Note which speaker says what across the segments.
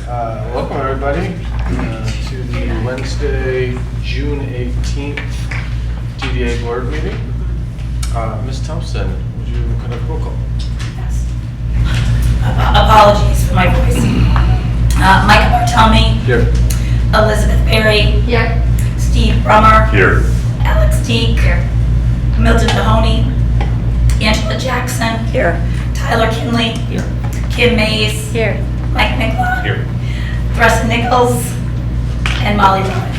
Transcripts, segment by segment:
Speaker 1: Welcome everybody to the Wednesday, June 18th DDA board meeting. Ms. Thompson, would you conduct roll call?
Speaker 2: Yes. Apologies for my voice. Micah Bartelme.
Speaker 1: Here.
Speaker 2: Elizabeth Perry.
Speaker 3: Here.
Speaker 2: Steve Brummer.
Speaker 4: Here.
Speaker 2: Alex Teague. Here. Milton Mahoney. Angela Jackson. Here. Tyler Kinley.
Speaker 1: Here.
Speaker 2: Kim Mays.
Speaker 3: Here.
Speaker 2: Mike Nicola.
Speaker 4: Here.
Speaker 2: Thressa Nichols. And Molly Drummond.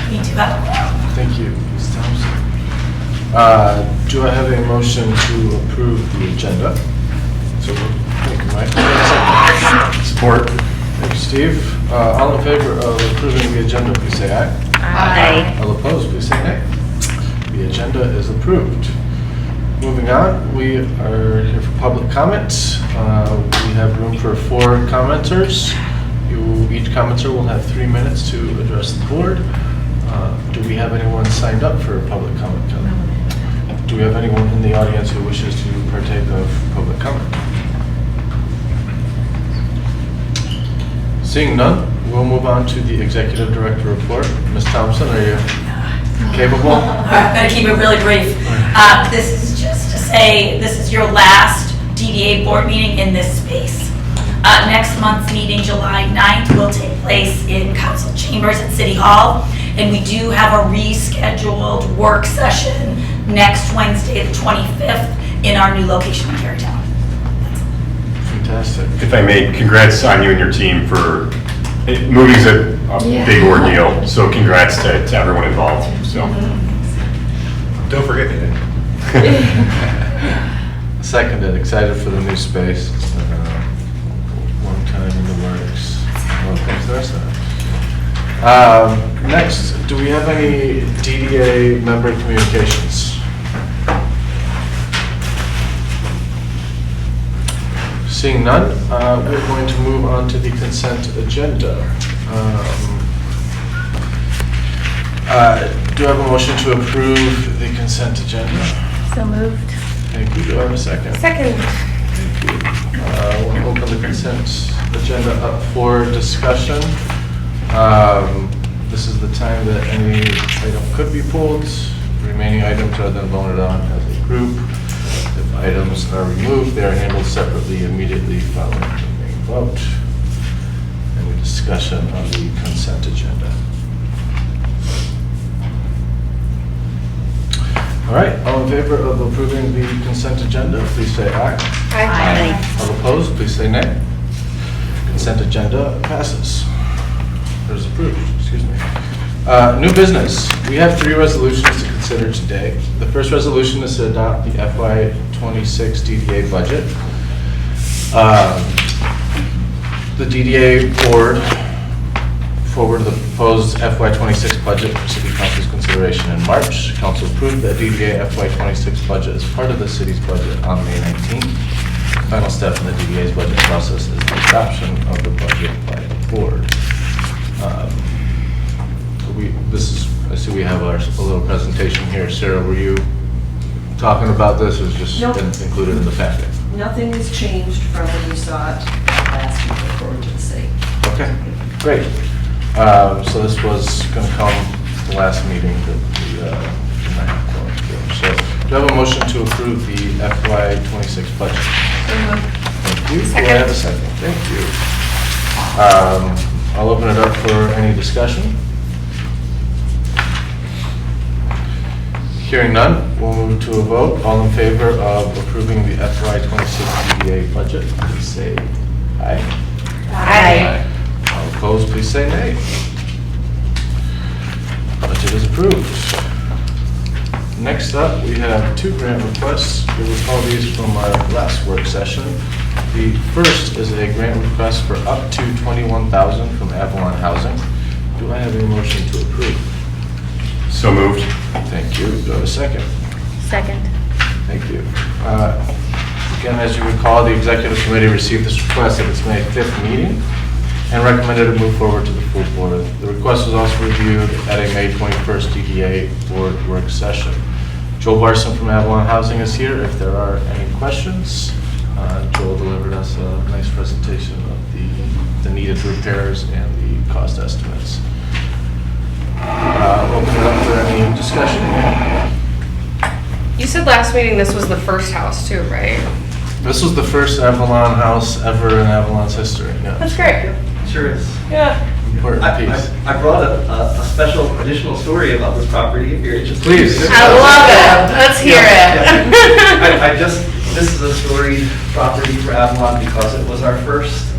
Speaker 2: We do have a quorum.
Speaker 1: Thank you, Ms. Thompson. Do I have a motion to approve the agenda? So, thank you, Mike.
Speaker 4: Support.
Speaker 1: Thank you, Steve. All in favor of approving the agenda, please say aye.
Speaker 3: Aye.
Speaker 1: All opposed, please say nay. The agenda is approved. Moving on, we are here for public comments. We have room for 4 commenters. Each commenter will have 3 minutes to address the board. Do we have anyone signed up for public comment? Do we have anyone in the audience who wishes to partake of public comment? Seeing none, we'll move on to the executive director report. Ms. Thompson, are you capable?
Speaker 2: I'm going to keep it really brief. This is just to say this is your last DDA board meeting in this space. Next month's meeting, July 9th, will take place in council chambers at City Hall. And we do have a rescheduled work session next Wednesday, the 25th, in our new location in Carytown.
Speaker 1: Fantastic.
Speaker 4: If I may, congrats on you and your team for, moving's a big ordeal, so congrats to everyone involved, so. Don't forget it.
Speaker 1: Seconded, excited for the new space. It's been a long time in the works. Well, thanks, Theresa. Next, do we have any DDA member communications? Seeing none, we're going to move on to the consent agenda. Do I have a motion to approve the consent agenda?
Speaker 3: So moved.
Speaker 1: Thank you. Do I have a second?
Speaker 3: Second.
Speaker 1: Thank you. We'll open the consent agenda up for discussion. This is the time that any item could be pulled. Remaining items are then voted on as a group. If items are removed, they are handled separately immediately following the main vote. Any discussion on the consent agenda? All right, all in favor of approving the consent agenda, please say aye.
Speaker 3: Aye.
Speaker 1: All opposed, please say nay. Consent agenda passes. Or is approved, excuse me. New business. We have 3 resolutions to consider today. The first resolution is to adopt the FY26 DDA budget. The DDA board forwarded the proposed FY26 budget for City Council's consideration in March. Council approved the DDA FY26 budget as part of the city's budget on May 19th. The final step in the DDA's budget process is the adoption of the budget by the board. I see we have a little presentation here. Sarah, were you talking about this, or was just
Speaker 5: Nope.
Speaker 1: been included in the packet?
Speaker 5: Nothing has changed from when you saw it last week according to the city.
Speaker 1: Okay, great. So this was going to come the last meeting that we did not have quorum for. So do I have a motion to approve the FY26 budget? Thank you. Do I have a second? Thank you. I'll open it up for any discussion. Hearing none, we'll move to a vote. All in favor of approving the FY26 DDA budget, please say aye.
Speaker 3: Aye.
Speaker 1: All opposed, please say nay. Budget is approved. Next up, we have 2 grant requests. You'll recall these from our last work session. The first is a grant request for up to $21,000 from Avalon Housing. Do I have a motion to approve?
Speaker 4: So moved.
Speaker 1: Thank you. Do I have a second?
Speaker 3: Second.
Speaker 1: Thank you. Again, as you recall, the executive committee received this request at its May 5th meeting and recommended it move forward to the full board. The request was also reviewed at a May 21st DDA board work session. Joel Barson from Avalon Housing is here. If there are any questions, Joel delivered us a nice presentation of the the needed repairs and the cost estimates. Open it up for any discussion.
Speaker 6: You said last meeting this was the first house too, right?
Speaker 1: This was the first Avalon house ever in Avalon's history. Yeah.
Speaker 6: That's great.
Speaker 7: Sure is.
Speaker 6: Yeah.
Speaker 1: Important piece.
Speaker 7: I brought a special additional story about this property if you're interested.
Speaker 1: Please.
Speaker 6: I love it. Let's hear it.
Speaker 7: This is a storied property for Avalon because it was our first.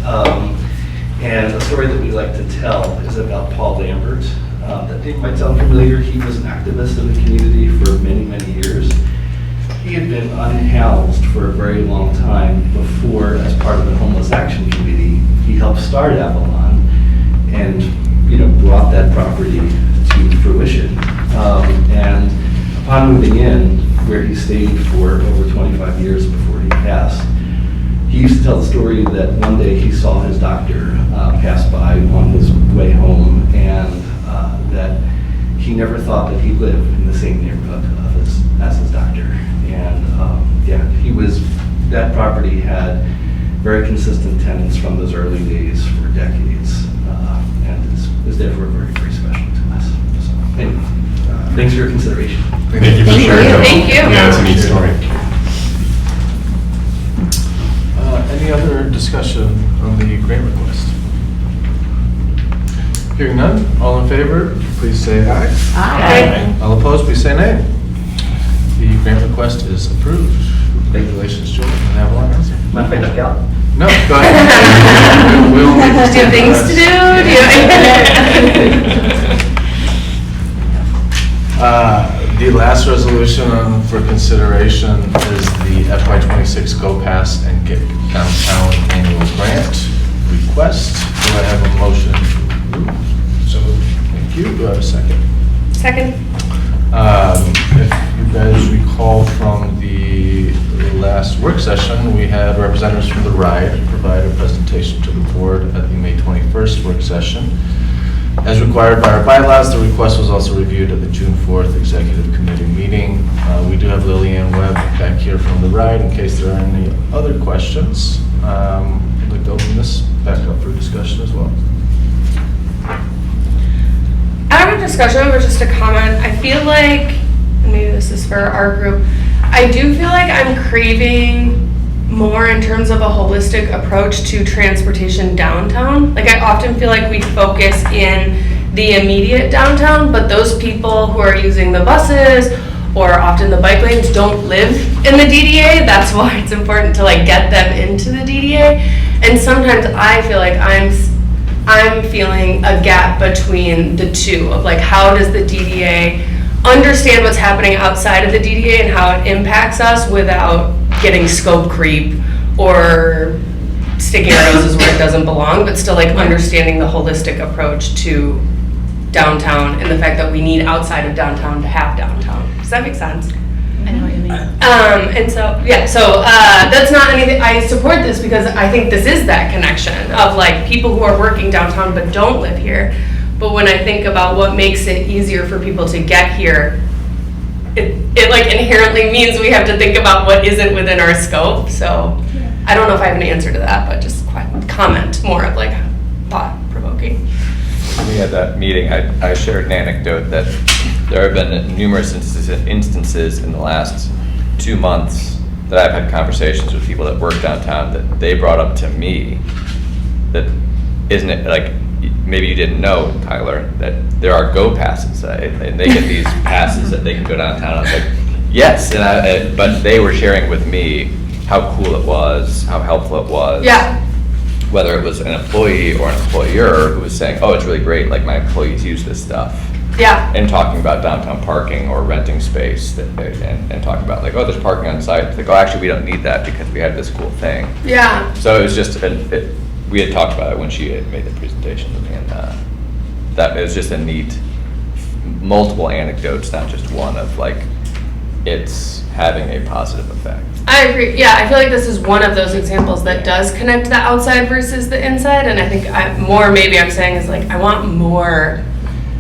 Speaker 7: And a story that we like to tell is about Paul Lambert. That name might sound familiar. He was an activist in the community for many, many years. He had been unhoused for a very long time before, as part of the Homeless Action Committee, he helped start Avalon and, brought that property to fruition. And upon moving in, where he stayed for over 25 years before he passed, he used to tell the story that one day he saw his doctor pass by on his way home, and that he never thought that he'd live in the same neighborhood as his doctor. And that property had very consistent tenants from those early days for decades, and is therefore very, very special to us. So, anyway, thanks for your consideration.
Speaker 4: Thank you for sharing that.
Speaker 6: Thank you.
Speaker 4: Yeah, it's a neat story.
Speaker 1: Any other discussion on the grant request? Hearing none, all in favor, please say aye.
Speaker 6: Aye.
Speaker 1: All opposed, please say nay. The grant request is approved. Congratulations, Julie, and Avalon Housing.
Speaker 7: Mind if I duck out?
Speaker 1: No, go ahead. We'll make this
Speaker 6: Do you have things to do?
Speaker 1: The last resolution for consideration is the FY26 Go Pass and Get Downtown Annual Grant request. Do I have a motion to approve? So moved. Thank you. Do I have a second?
Speaker 6: Second.
Speaker 1: If you guys recall from the last work session, we had representatives from the RIDE provide a presentation to the board at the May 21st work session. As required by our bylaws, the request was also reviewed at the June 4th Executive Committee meeting. We do have Lillian Webb back here from the RIDE in case there are any other questions. I'd like to open this back up for discussion as well.
Speaker 6: Out of discussion, or just a comment, I feel like, and maybe this is for our group, I do feel like I'm craving more in terms of a holistic approach to transportation downtown. Like, I often feel like we focus in the immediate downtown, but those people who are using the buses or often the bike lanes don't live in the DDA. That's why it's important to get them into the DDA. And sometimes I feel like I'm feeling a gap between the two of how does the DDA understand what's happening outside of the DDA and how it impacts us without getting scope creep or sticking our noses where it doesn't belong, but still understanding the holistic approach to downtown and the fact that we need outside of downtown to have downtown. Does that make sense?
Speaker 3: I know what you mean.
Speaker 6: And so that's not anything, I support this because I think this is that connection of people who are working downtown but don't live here. But when I think about what makes it easier for people to get here, it inherently means we have to think about what isn't within our scope. So I don't know if I have an answer to that, but just comment more of thought provoking.
Speaker 8: We had that meeting, I shared an anecdote that there have been numerous instances in the last 2 months that I've had conversations with people that work downtown that they brought up to me that isn't it maybe you didn't know, Tyler, that there are Go Passes, and they get these passes that they can go downtown. I was like, yes, but they were sharing with me how cool it was, how helpful it was.
Speaker 6: Yeah.
Speaker 8: Whether it was an employee or an employer who was saying, oh, it's really great, my employees use this stuff.
Speaker 6: Yeah.
Speaker 8: And talking about downtown parking or renting space and talking about oh, there's parking on site. Oh, actually, we don't need that because we have this cool thing.
Speaker 6: Yeah.
Speaker 8: So it was just, we had talked about it when she had made the presentation to me, and that it was just a neat, multiple anecdotes, not just one of it's having a positive effect.
Speaker 6: I agree. Yeah, I feel like this is one of those examples that does connect the outside versus the inside, and I think maybe I'm saying is I want more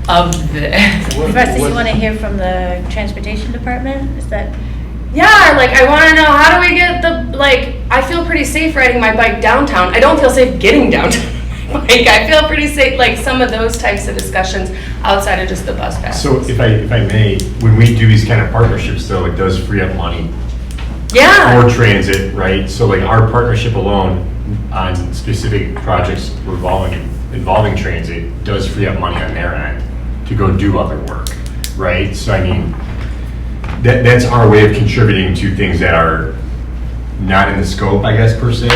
Speaker 6: of this.
Speaker 3: Russ, you want to hear from the transportation department? Is that?
Speaker 6: Yeah, I want to know, how do we get I feel pretty safe riding my bike downtown. I don't feel safe getting downtown on my Like, I feel pretty safe, like, some of those types of discussions outside of just the bus pass.
Speaker 4: So if I may, when we do these kind of partnerships though, it does free up money
Speaker 6: Yeah.
Speaker 4: for transit, right? So like our partnership alone on specific projects involving transit does free up money on their end to go do other work, right? So I mean, that's our way of contributing to things that are not in the scope, I guess, per se,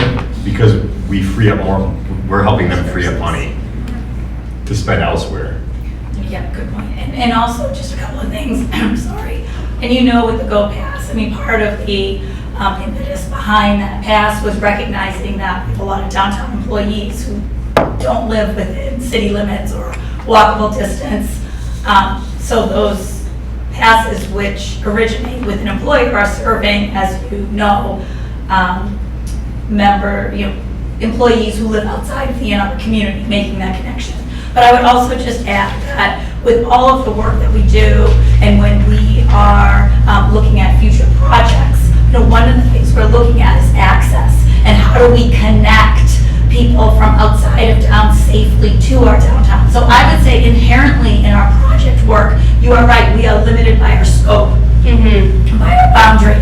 Speaker 4: because we free up more, we're helping them free up money to spend elsewhere.
Speaker 2: Yeah, good point. And also, just a couple of things, I'm sorry. And you know, with the Go Pass, I mean, part of the impetus behind that pass was recognizing that we have a lot of downtown employees who don't live within city limits or walkable distance. So those passes which originate with an employer are serving, as you know, employees who live outside of the Ann Arbor community, making that connection. But I would also just add that with all of the work that we do, and when we are looking at future projects, one of the things we're looking at is access, and how do we connect people from outside of town safely to our downtown. So I would say inherently in our project work, you are right, we are limited by our scope, by our boundary.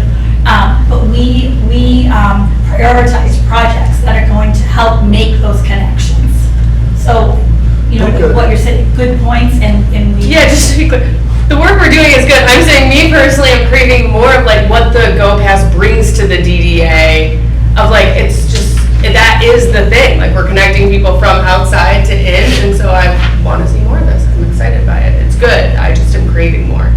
Speaker 2: But we prioritize projects that are going to help make those connections. So, what you're saying, good points, and we...
Speaker 6: Yeah, just to be clear, the work we're doing is good. I'm saying me personally, I'm craving more of like what the Go Pass brings to the DDA, of like, it's just, that is the thing. Like, we're connecting people from outside to in, and so I want to see more of this. I'm excited by it. It's good. I just am craving more.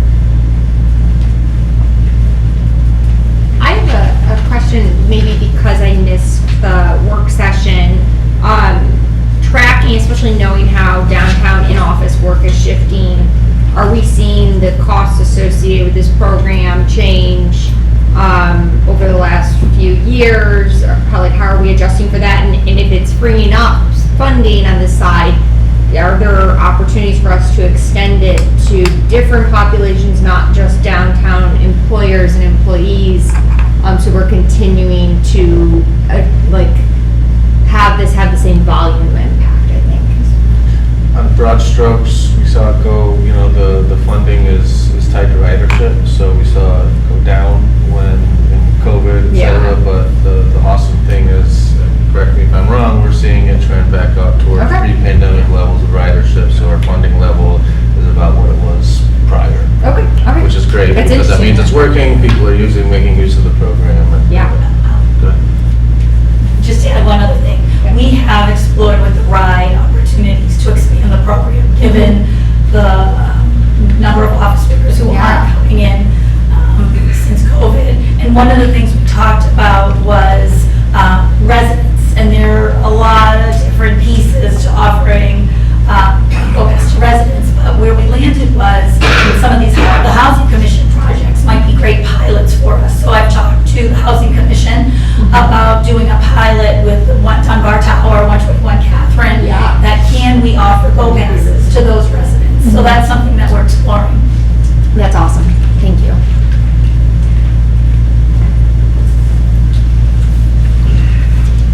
Speaker 9: I have a question, maybe because I missed the work session. Tracking, especially knowing how downtown in-office work is shifting, are we seeing the costs associated with this program change over the last few years? Or how are we adjusting for that? And if it's freeing up funding on this side, are there opportunities for us to extend it to different populations, not just downtown employers and employees? So we're continuing to have this have the same volume impact, I think.
Speaker 1: On broad strokes, we saw it go, the funding is tied to ridership, so we saw it go down when in COVID, et cetera, but the awesome thing is, and correct me if I'm wrong, we're seeing it trend back up towards pre-pandemic levels of ridership, so our funding level is about what it was prior.
Speaker 9: Okay.
Speaker 1: Which is great, because that means it's working, people are making use of the program. Good.
Speaker 2: Just to add one other thing, we have explored with the RIDE opportunities to expand the program, given the number of office workers who aren't coming in since COVID. And one of the things we talked about was residents, and there are a lot of different pieces to offering focus to residents. But where we landed was some of the Housing Commission projects might be great pilots for us. So I've talked to the Housing Commission about doing a pilot with the Dunbar Tower, 121 Catherine, that can we offer Go Passes to those residents. So that's something that we're exploring.
Speaker 9: That's awesome. Thank you.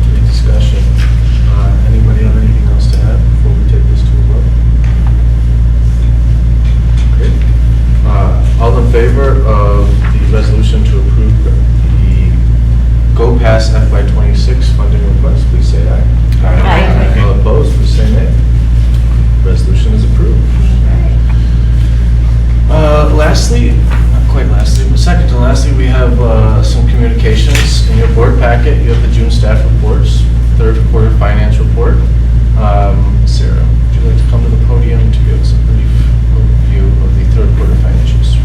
Speaker 1: Any discussion? Anybody have anything else to add before we take this to a vote? Great. All in favor of the resolution to approve the Go Pass FY26 funding request, please say aye.
Speaker 2: Aye.
Speaker 1: All opposed, please say nay. Resolution is approved. Lastly, not quite lastly, but second to lastly, we have some communications in your board packet. You have the June staff reports, third quarter finance report. Sarah, would you like to come to the podium to give us a brief overview of the third quarter financials?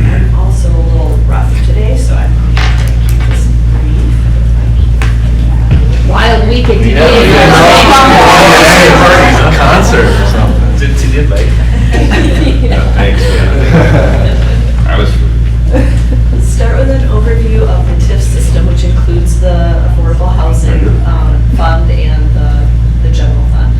Speaker 5: I'm also a little rough today, so I'm going to keep this brief.
Speaker 9: Wild week at DDA.
Speaker 1: A concert or something. Did you like? Thanks.
Speaker 4: I was.
Speaker 5: Let's start with an overview of the TIF system, which includes the affordable housing fund and the general fund.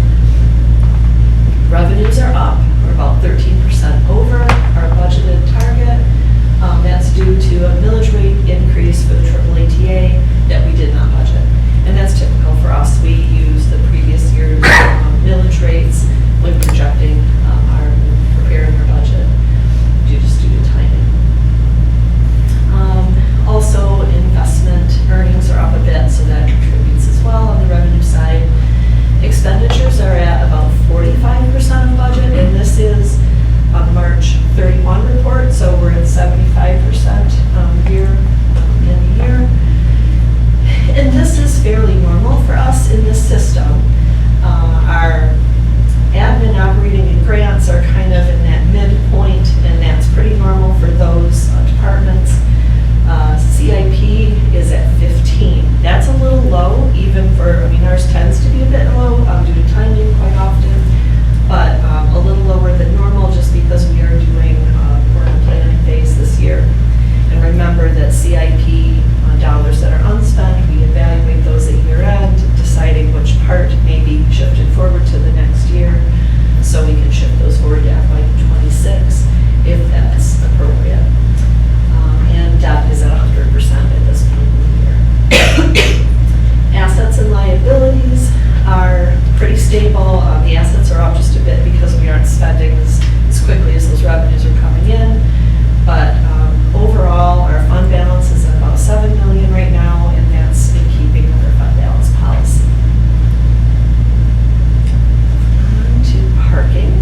Speaker 5: so we're at 75% year in the year. And this is fairly normal for us in this system. Our admin, operating, and grants are kind of in that midpoint, and that's pretty normal for those departments. CIP is at 15. That's a little low, even for, I mean, ours tends to be a bit low due to timing quite often, but a little lower than normal just because we are doing, we're in a planning phase this year. And remember that CIP dollars that are unspent, we evaluate those at year end, deciding which part may be shifted forward to the next year, so we can shift those forward to FY26 if that's appropriate. And debt is at 100% at this point in the year. Assets and liabilities are pretty stable. The assets are up just a bit because we aren't spending as quickly as those revenues are coming in. But overall, our fund balance is at about $7 million right now, and that's in keeping with our fund balance policy. On to parking.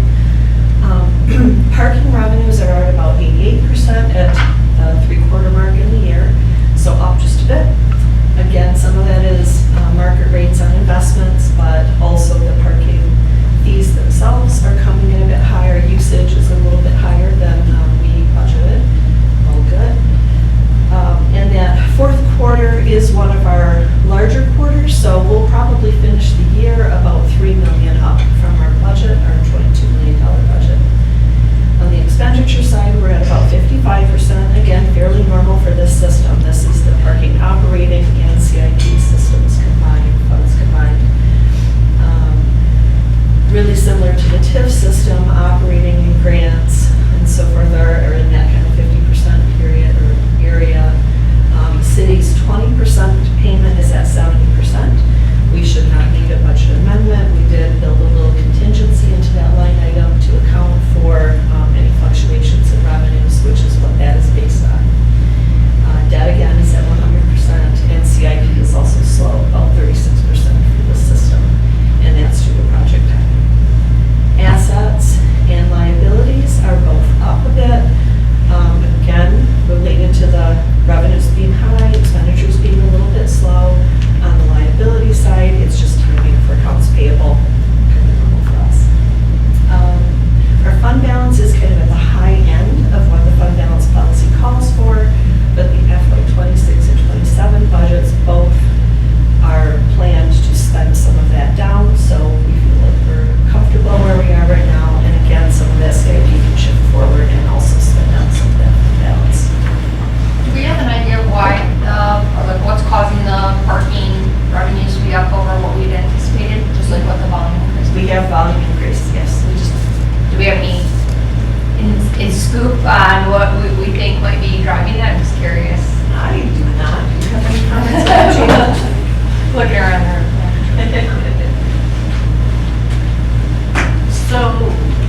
Speaker 5: Parking revenues are at about 88% at the three-quarter mark in the year, so up just a bit. Again, some of that is market rates on investments, but also the parking fees themselves are coming in a bit higher. Usage is a little bit higher than we budgeted. All good. And that fourth quarter is one of our larger quarters, so we'll probably finish the year about $3 million up from our budget, our $22 million budget. On the expenditure side, we're at about 55%, again, fairly normal for this system. This is the parking operating and CIP systems combined, funds combined. Really similar to the TIF system, operating and grants and so forth are in that kind of 50% period or area. City's 20% payment is at 70%. We should not need a budget amendment. We did build a little contingency into that line item to account for any fluctuations in revenues, which is what that is based on. Debt again is at 100%, and CIP is also slow, about 36% for the system, and that's due to project timing. Assets and liabilities are both up a bit, again, related to the revenues being high, expenditures being a little bit slow. On the liability side, it's just timing for accounts payable, kind of normal for us. Our fund balance is kind of at the high end of what the fund balance policy calls for, but the FY26 and 27 budgets both are planned to spend some of that down, so we feel like we're comfortable where we are right now, and again, some of that CIP can shift forward and also spend down some of that fund balance.
Speaker 9: Do we have an idea of why, or like what's causing the parking revenues to be up over what we had anticipated, just like what the volume increase?
Speaker 5: We have volume increases, yes.
Speaker 9: Do we have any scoop on what we think might be driving that? I'm just curious.
Speaker 5: I do not. Do you have any comments on that, Gina?
Speaker 9: Looking around there.
Speaker 10: So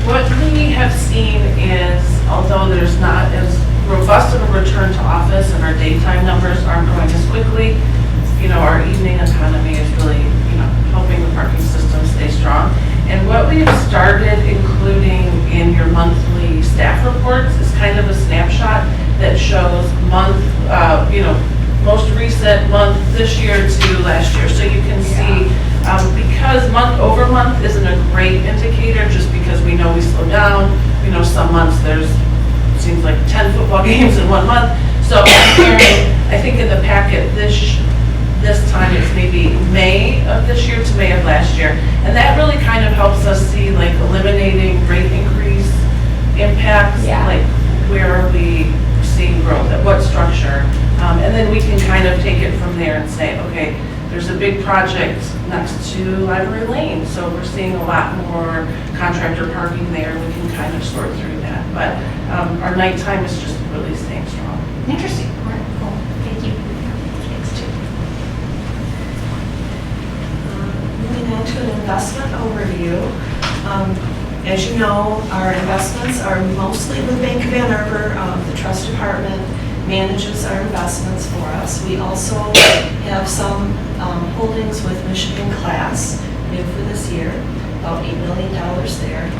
Speaker 10: what we have seen is, although there's not as robust of a return to office and our daytime numbers aren't growing as quickly, our evening economy is really, helping the parking system stay strong. And what we have started including in your monthly staff reports is kind of a snapshot that shows most recent month this year to last year. So you can see, because month over month isn't a great indicator, just because we know we slow down. Some months seems like 10 football games in 1 month. So I think in the packet this time it's maybe May of this year to May of last year. And that really kind of helps us see like eliminating rate increase impacts, like where are we seeing growth, at what structure. And then we can kind of take it from there and say, okay, there's a big project next to Library Lane, so we're seeing a lot more contractor parking there. We can kind of sort through that. But our nighttime is just really staying strong.
Speaker 9: Interesting. All right, cool. Thank you. Thanks, too.
Speaker 5: Moving on to an investment overview. As you know, our investments are mostly with Bank of Ann Arbor. The trust department manages our investments for us. We also have some holdings with Michigan Class new for this year, about $8 million there.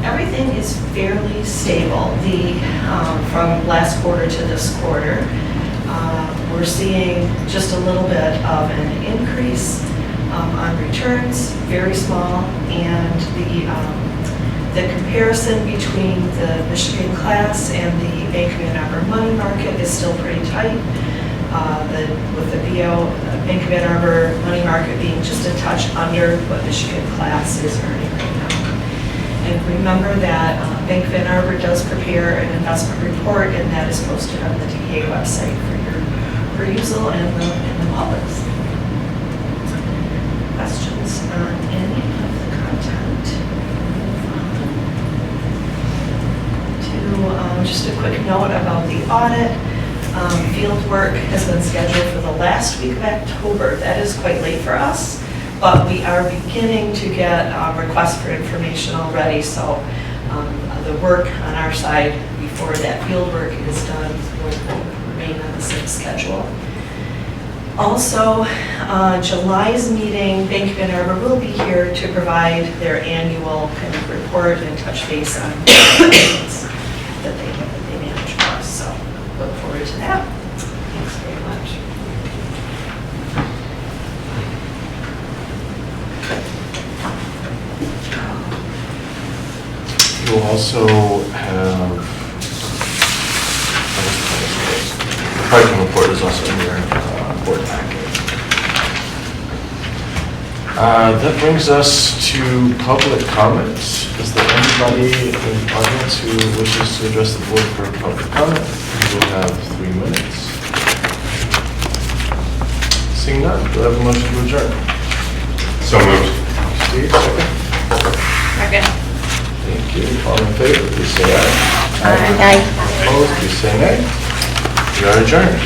Speaker 5: Everything is fairly stable. From last quarter to this quarter, we're seeing just a little bit of an increase on returns, very small, and the comparison between the Michigan class and the Bank of Ann Arbor money market is still pretty tight. With the Bank of Ann Arbor money market being just a touch under what Michigan class is earning right now. And remember that Bank of Ann Arbor does prepare an investment report, and that is posted on the DDA website for your perusal and the public's. Questions on any of the content? Just a quick note about the audit. Field work has been scheduled for the last week of October. That is quite late for us, but we are beginning to get requests for information already, so the work on our side before that field work is done will remain on the same schedule. Also, July's meeting, Bank of Ann Arbor will be here to provide their annual kind of report and touch base on things that they manage for us. So look forward to that. Thanks very much.
Speaker 1: You will also have, the parking report is also in your board packet. That brings us to public comment. Is there anybody in the audience who wishes to address the board for public comment? You will have 3 minutes. Seeing none, do I have a motion to adjourn?
Speaker 4: So moved.
Speaker 1: Steve, second.
Speaker 3: Second.
Speaker 1: Thank you. All in favor, please say aye.
Speaker 3: Aye.
Speaker 1: Opposed, please say nay. We are adjourned.